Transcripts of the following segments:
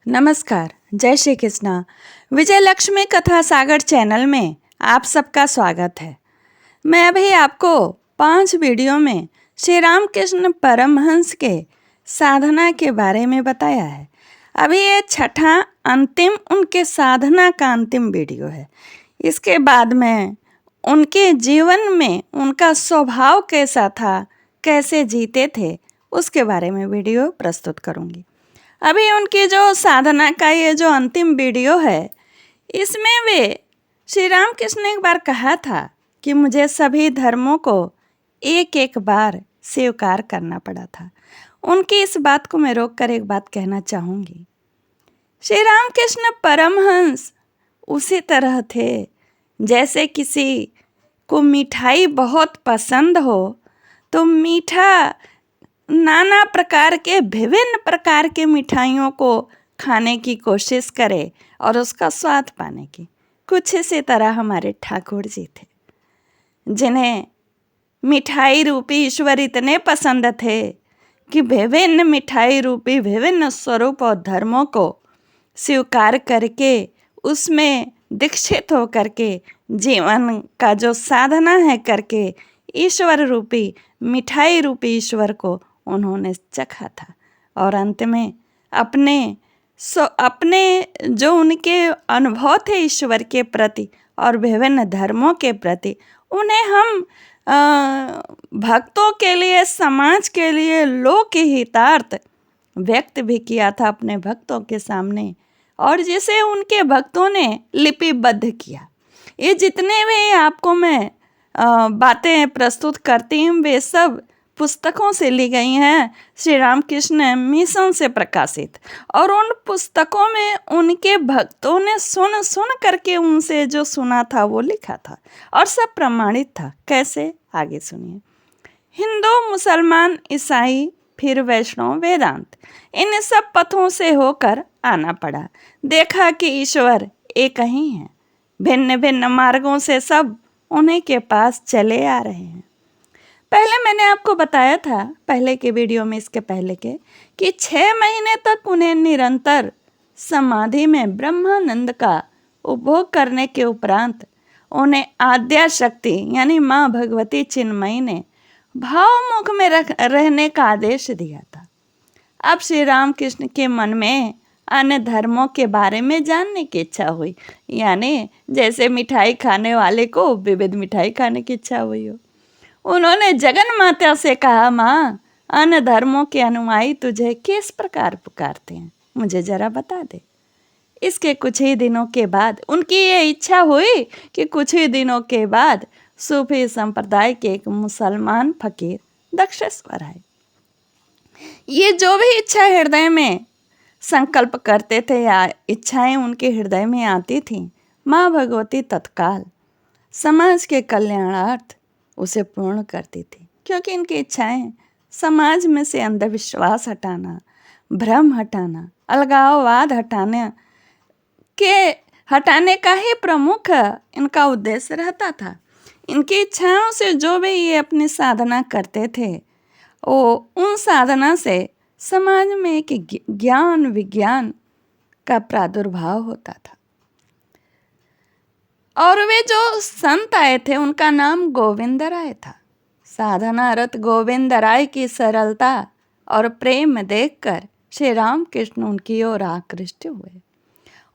नमस्कार, जय श्री कृष्णा। विजय लक्ष्मी कथा सागर चैनल में आप सबका स्वागत है। मैं अभी आपको 5 वीडियो में श्री रामकृष्ण परमहंस के साधना के बारे में बताया है। अभी ये छठा अंतिम उनके साधना का अंतिम वीडियो है। इसके बाद मैं उनके जीवन में उनका स्वभाव कैसा था, कैसे जीते थे, उसके बारे में वीडियो प्रस्तुत करूँगी। अभी उनकी जो साधना का ये जो अंतिम वीडियो है, इसमें वे श्री रामकृष्ण ने एक बार कहा था कि मुझे सभी धर्मों को एक एक बार स्वीकार करना पड़ा था। उनकी इस बात को मैं रोककर एक बात कहना चाहूँगी। श्री रामकृष्ण परमहंस उसी तरह थे जैसे किसी को मिठाई बहुत पसंद हो तो मीठा नाना प्रकार के विभिन्न प्रकार के मिठाइयों को खाने की कोशिश करे और उसका स्वाद पाने की। कुछ इसी तरह हमारे ठाकुर जी थे, जिन्हें मिठाई रूपी ईश्वर इतने पसंद थे कि विभिन्न मिठाई रूपी विभिन्न स्वरूप और धर्मों को स्वीकार करके उसमें दीक्षित हो करके जीवन का जो साधना है करके ईश्वर रूपी मिठाई रूपी ईश्वर को उन्होंने चखा था। और अंत में अपने जो उनके अनुभव थे ईश्वर के प्रति और विभिन्न धर्मों के प्रति, उन्हें हम भक्तों के लिए, समाज के लिए, लोक के हितार्थ व्यक्त भी किया था अपने भक्तों के सामने, और जिसे उनके भक्तों ने लिपिबद्ध किया। ये जितने भी आपको मैं बातें प्रस्तुत करती हूँ वे सब पुस्तकों से ली गई हैं, श्री रामकृष्ण मिशन से प्रकाशित। और उन पुस्तकों में उनके भक्तों ने सुन करके उनसे जो सुना था वो लिखा था और सब प्रमाणित था। कैसे, आगे सुनिए। हिंदू, मुसलमान, ईसाई, फिर वैष्णव, वेदांत, इन सब पथों से होकर आना पड़ा। देखा कि ईश्वर एक ही है, भिन्न भिन्न मार्गों से सब उन्हीं के पास चले आ रहे हैं। पहले मैंने आपको बताया था, पहले के वीडियो में, इसके पहले के, कि 6 महीने तक उन्हें निरंतर समाधि में ब्रह्मानंद का उपभोग करने के उपरांत उन्हें आद्या शक्ति यानी माँ भगवती चिन्मयी ने भावमुख में रहने का आदेश दिया था। अब श्री रामकृष्ण के मन में अन्य धर्मों के बारे में जानने की इच्छा हुई, यानी जैसे मिठाई खाने वाले को विविध मिठाई खाने की इच्छा हुई हो। उन्होंने जगन माता से कहा, माँ, अन्य धर्मों के अनुयायी तुझे किस प्रकार पुकारते हैं, मुझे जरा बता दे। इसके कुछ ही दिनों के बाद उनकी ये इच्छा हुई कि कुछ ही दिनों के बाद सूफी संप्रदाय के एक मुसलमान फकीर दक्षेश्वर आए। ये जो भी इच्छा हृदय में संकल्प करते थे या इच्छाएं उनके हृदय में आती थीं, माँ भगवती तत्काल समाज के कल्याणार्थ उसे पूर्ण करती थी, क्योंकि इनकी इच्छाएं समाज में से अंधविश्वास हटाना, भ्रम हटाना, अलगाववाद हटाने का ही प्रमुख इनका उद्देश्य रहता था। इनकी इच्छाओं से जो भी ये अपनी साधना करते थे, वो उन साधना से समाज में एक ज्ञान विज्ञान का प्रादुर्भाव होता था। और वे जो संत आए थे उनका नाम गोविंद राय था। साधना रत गोविंद राय की सरलता और प्रेम देखकर श्री रामकृष्ण उनकी ओर आकृष्ट हुए।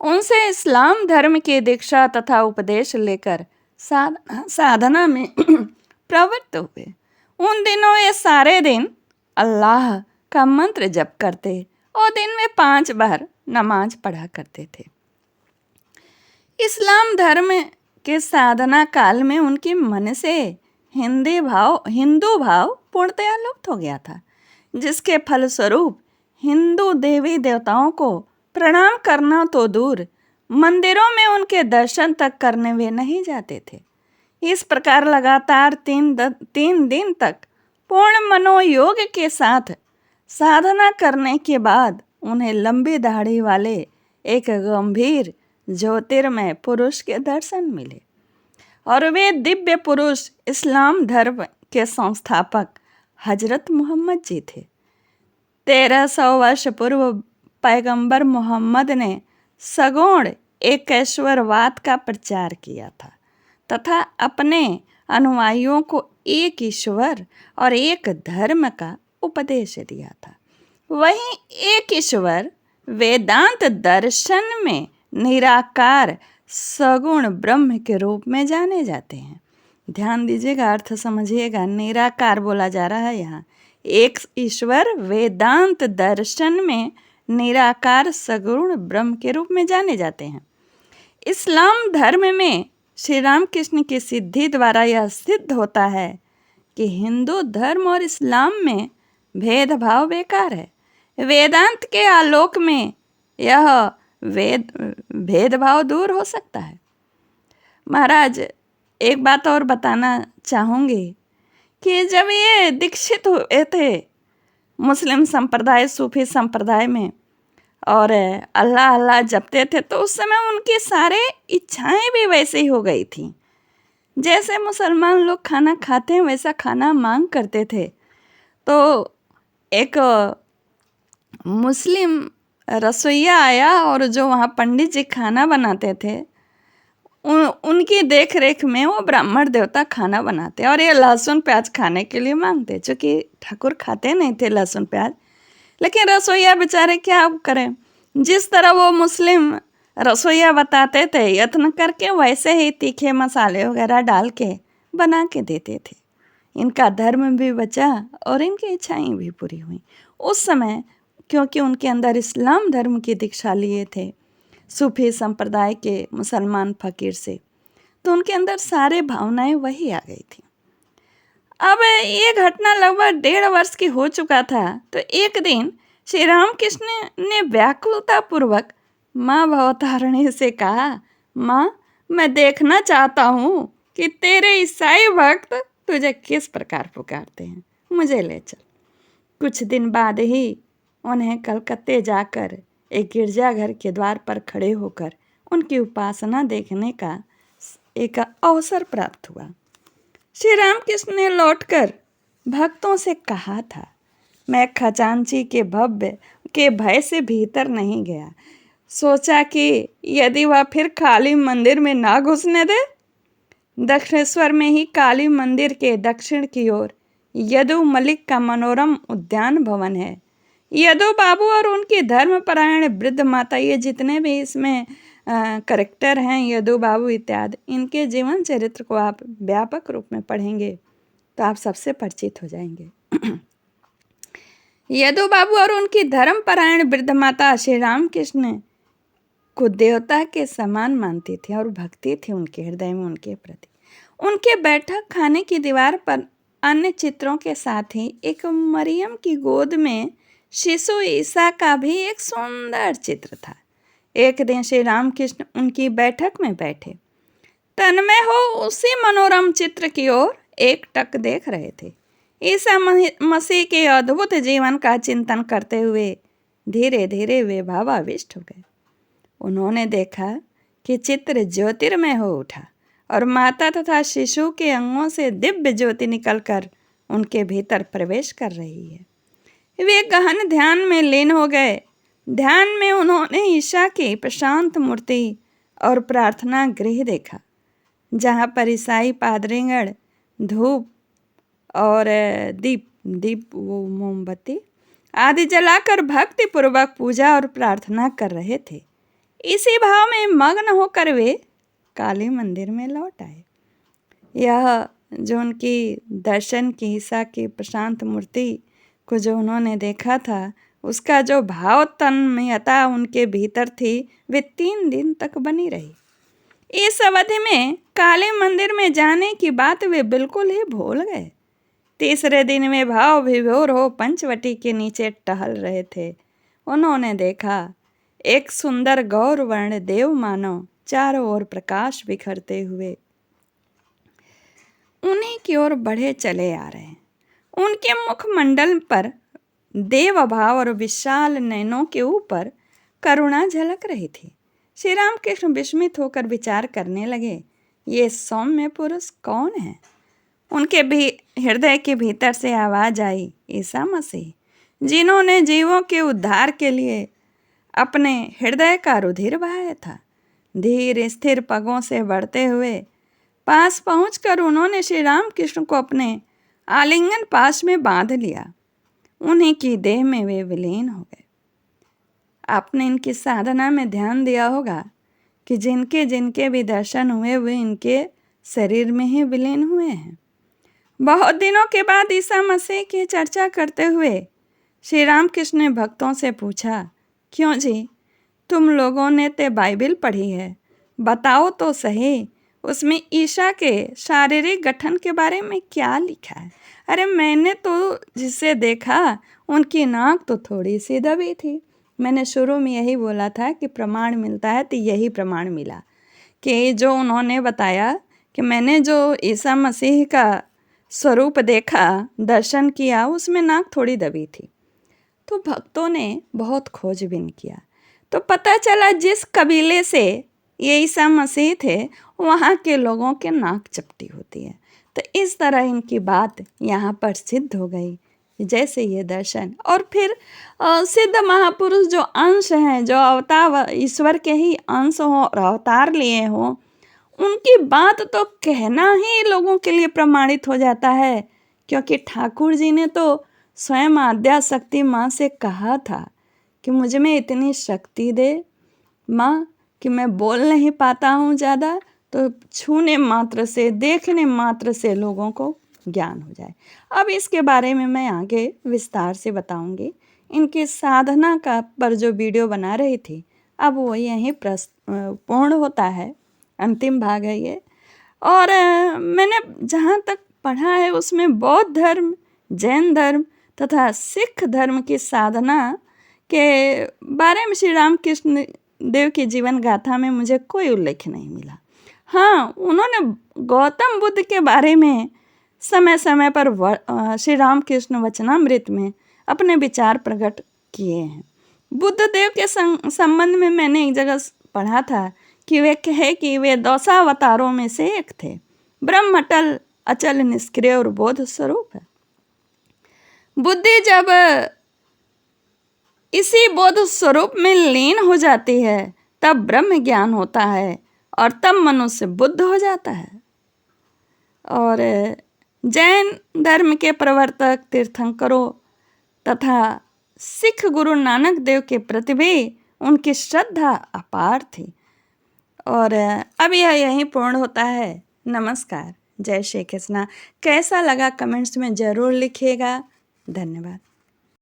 उनसे इस्लाम धर्म की दीक्षा तथा उपदेश लेकर साधना में प्रवृत्त हुए। उन दिनों ये सारे दिन अल्लाह का मंत्र जप करते और दिन में 5 बार नमाज पढ़ा करते थे। इस्लाम धर्म के साधना काल में उनके मन से हिंदू भाव पूर्णतया लुप्त हो गया था, जिसके फलस्वरूप हिंदू देवी देवताओं को प्रणाम करना तो दूर, मंदिरों में उनके दर्शन तक करने वे नहीं जाते थे। इस प्रकार लगातार 3 दिन तक पूर्ण मनोयोग के साथ साधना करने के बाद उन्हें लंबी दाढ़ी वाले एक गंभीर ज्योतिर्मय पुरुष के दर्शन मिले, और वे दिव्य पुरुष इस्लाम धर्म के संस्थापक हजरत मोहम्मद जी थे। 1300 वर्ष पूर्व पैगंबर मोहम्मद ने सगुण एकेश्वरवाद का प्रचार किया था तथा अपने अनुयायियों को एक ईश्वर और एक धर्म का उपदेश दिया था। वहीं एक ईश्वर वेदांत दर्शन में निराकार सगुण ब्रह्म के रूप में जाने जाते हैं। ध्यान दीजिएगा, अर्थ समझिएगा। निराकार बोला जा रहा है यहाँ। एक ईश्वर वेदांत दर्शन में निराकार सगुण ब्रह्म के रूप में जाने जाते हैं। इस्लाम धर्म में श्री रामकृष्ण की सिद्धि द्वारा यह सिद्ध होता है कि हिंदू धर्म और इस्लाम में भेदभाव बेकार है। वेदांत के आलोक में यह भेदभाव दूर हो सकता है। महाराज, एक बात और बताना चाहूँगी कि जब ये दीक्षित हुए थे मुस्लिम संप्रदाय, सूफी संप्रदाय में, और अल्लाह अल्लाह जपते थे, तो उस समय उनकी सारे इच्छाएं भी वैसे ही हो गई थी। जैसे मुसलमान लोग खाना खाते हैं वैसा खाना मांग करते थे। तो एक मुस्लिम रसोइया आया और जो वहाँ पंडित जी खाना बनाते थे उनकी देख रेख में वो ब्राह्मण देवता खाना बनाते और ये लहसुन प्याज खाने के लिए मांगते, चूँकि ठाकुर खाते नहीं थे लहसुन प्याज। लेकिन रसोइया बेचारे क्या करें, जिस तरह वो मुस्लिम रसोइया बताते थे यत्न करके वैसे ही तीखे मसाले वगैरह डाल के बना के देते थे। इनका धर्म भी बचा और इनकी इच्छाएं भी पूरी हुई। उस समय क्योंकि उनके अंदर इस्लाम धर्म की दीक्षा लिए थे सूफी संप्रदाय के मुसलमान फकीर से, तो उनके अंदर सारे भावनाएं वही आ गई थी। अब ये घटना लगभग 1.5 वर्ष की हो चुका था। तो एक दिन श्री रामकृष्ण ने व्याकुलतापूर्वक माँ भवतारिणी से कहा, माँ, मैं देखना चाहता हूँ कि तेरे ईसाई भक्त तुझे किस प्रकार पुकारते हैं, मुझे ले चल। कुछ दिन बाद ही उन्हें कलकत्ते जाकर एक गिरजाघर के द्वार पर खड़े होकर उनकी उपासना देखने का एक अवसर प्राप्त हुआ। श्री रामकृष्ण ने लौटकर भक्तों से कहा था, मैं खजांची के भय से भीतर नहीं गया। सोचा कि यदि वह फिर काली मंदिर में ना घुसने दे। दक्षिणेश्वर में ही काली मंदिर के दक्षिण की ओर यदु मलिक का मनोरम उद्यान भवन है। यदु बाबू और उनकी धर्मपरायण वृद्ध माता, ये जितने भी इसमें करेक्टर हैं, यदु बाबू इत्यादि, इनके जीवन चरित्र को आप व्यापक रूप में पढ़ेंगे तो आप सबसे परिचित हो जाएंगे। यदु बाबू और उनकी धर्मपरायण वृद्ध माता श्री रामकृष्ण को देवता के समान मानती थी और भक्ति थी उनके हृदय में उनके प्रति। उनके बैठक खाने की दीवार पर अन्य चित्रों के साथ ही एक मरियम की गोद में शिशु ईसा का भी एक सुंदर चित्र था। एक दिन श्री रामकृष्ण उनकी बैठक में बैठे तन्मय हो उसी मनोरम चित्र की ओर एकटक देख रहे थे। ईसा मसीह के अद्भुत जीवन का चिंतन करते हुए धीरे धीरे वे भावाविष्ट हो गए। उन्होंने देखा कि चित्र ज्योतिर्मय हो उठा और माता तथा शिशु के अंगों से दिव्य ज्योति निकलकर उनके भीतर प्रवेश कर रही है। वे गहन ध्यान में लीन हो गए। ध्यान में उन्होंने ईसा की प्रशांत मूर्ति और प्रार्थना गृह देखा, जहाँ पर ईसाई पादरीगण धूप और दीप वो मोमबत्ती आदि जलाकर भक्ति पूर्वक पूजा और प्रार्थना कर रहे थे। इसी भाव में मग्न होकर वे काली मंदिर में लौट आए। यह जो उनकी दर्शन की ईसा की प्रशांत मूर्ति को जो उन्होंने देखा था, उसका जो भाव तन्मयता उनके भीतर थी, वे 3 दिन तक बनी रही। इस अवधि में काली मंदिर में जाने की बात वे बिल्कुल ही भूल गए। तीसरे दिन वे भाव विभोर हो पंचवटी के नीचे टहल रहे थे। उन्होंने देखा एक सुंदर गौर वर्ण देव मानव चारों ओर प्रकाश बिखरते हुए उन्हीं की ओर बढ़े चले आ रहे हैं। उनके मुखमंडल पर देव भाव और विशाल नयनों के ऊपर करुणा झलक रही थी। श्री रामकृष्ण विस्मित होकर विचार करने लगे, ये सौम्य पुरुष कौन है? उनके भी हृदय के भीतर से आवाज आई, ईसा मसीह, जिन्होंने जीवों के उद्धार के लिए अपने हृदय का रुधिर बहाया था। धीर स्थिर पगों से बढ़ते हुए पास पहुंचकर उन्होंने श्री रामकृष्ण को अपने आलिंगन पास में बांध लिया। उन्हीं की देह में वे विलीन हो गए। आपने इनकी साधना में ध्यान दिया होगा कि जिनके जिनके भी दर्शन हुए वे इनके शरीर में ही विलीन हुए हैं। बहुत दिनों के बाद ईसा मसीह की चर्चा करते हुए श्री रामकृष्ण ने भक्तों से पूछा, क्यों जी, तुम लोगों ने तो बाइबिल पढ़ी है, बताओ तो सही, उसमें ईसा के शारीरिक गठन के बारे में क्या लिखा है? अरे मैंने तो जिसे देखा उनकी नाक तो थोड़ी सी दबी थी। मैंने शुरू में यही बोला था कि प्रमाण मिलता है, तो यही प्रमाण मिला कि जो उन्होंने बताया कि मैंने जो ईसा मसीह का स्वरूप देखा, दर्शन किया, उसमें नाक थोड़ी दबी थी। तो भक्तों ने बहुत खोजबीन किया तो पता चला जिस कबीले से ये ईसा मसीह थे वहाँ के लोगों के नाक चपटी होती है। तो इस तरह इनकी बात यहाँ पर सिद्ध हो गई। जैसे ये दर्शन और फिर सिद्ध महापुरुष जो अंश हैं, जो अवतार ईश्वर के ही अंश हों और अवतार लिए हों, उनकी बात तो कहना ही लोगों के लिए प्रमाणित हो जाता है। क्योंकि ठाकुर जी ने तो स्वयं आद्या शक्ति माँ से कहा था कि मुझ में इतनी शक्ति दे माँ कि मैं बोल नहीं पाता हूँ ज़्यादा, तो छूने मात्र से, देखने मात्र से लोगों को ज्ञान हो जाए। अब इसके बारे में मैं आगे विस्तार से बताऊंगी। इनकी साधना का पर जो वीडियो बना रही थी, अब वो यहीं पूर्ण होता है, अंतिम भाग है ये। और मैंने जहाँ तक पढ़ा है उसमें बौद्ध धर्म, जैन धर्म तथा सिख धर्म की साधना के बारे में श्री रामकृष्ण देव की जीवन गाथा में मुझे कोई उल्लेख नहीं मिला। हाँ, उन्होंने गौतम बुद्ध के बारे में समय समय पर श्री रामकृष्ण वचनामृत में अपने विचार प्रकट किए हैं। बुद्ध देव के संबंध में मैंने एक जगह पढ़ा था कि वे कहे कि वे दशावतारों में से एक थे। ब्रह्म अटल, अचल, निष्क्रिय और बोध स्वरूप है। बुद्धि जब इसी बोध स्वरूप में लीन हो जाती है तब ब्रह्म ज्ञान होता है और तब मनुष्य बुद्ध हो जाता है। और जैन धर्म के प्रवर्तक तीर्थंकरों तथा सिख गुरु नानक देव के प्रति भी उनकी श्रद्धा अपार थी। और अब यह यहीं पूर्ण होता है। नमस्कार, जय श्री कृष्णा। कैसा लगा कमेंट्स में ज़रूर लिखिएगा। धन्यवाद।